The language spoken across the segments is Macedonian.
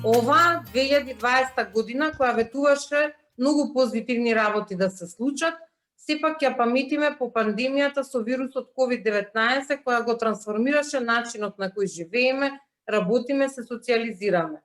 Ова 2020 година, која ветуваше многу позитивни работи да се случат, сепак ја паметиме по пандемијата со вирусот COVID-19, која го трансформираше начинот на кој живееме, работиме, се социјализираме.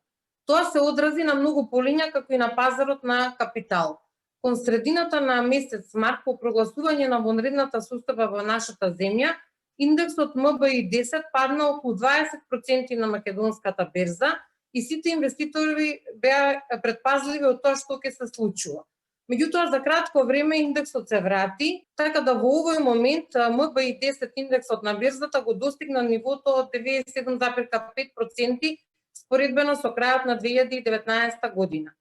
Тоа се одрази на многу полиња, како и на пазарот на капитал. Кон средината на месец март, по прогласување на вонредната состојба во нашата земја, индексот МБИ-10 падна околу 20% на македонската берза и сите инвеститори беа предпазливи од тоа што ќе се случува. Меѓутоа, за кратко време индексот се врати, така да во овој момент МБИ-10 индексот на берзата го достигна нивото од 97,5% споредбено со крајот на 2019 година.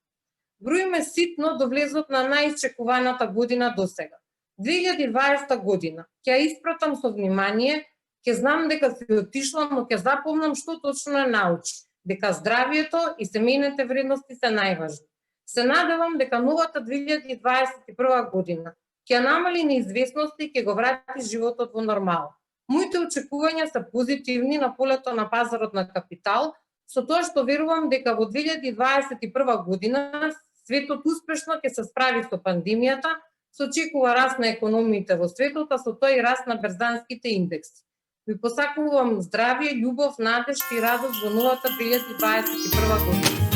Броиме ситно до влезот на најчекуваната година досега. 2020 година ќе испратам со внимание, ќе знам дека се отишла, но ќе запомнам што точно е научи, дека здравието и семејните вредности се најважни. Се надевам дека новата 2021 година ќе намали неизвестности и ќе го врати животот во нормала. Моите очекувања се позитивни на полето на пазарот на капитал, со тоа што верувам дека во 2021 година светот успешно ќе се справи со пандемијата, се очекува раст на економиите во светот, а со тоа и раст на берзанските индекси. Ви посакувам здравје, љубов, надеж и радост во новата 2021 година.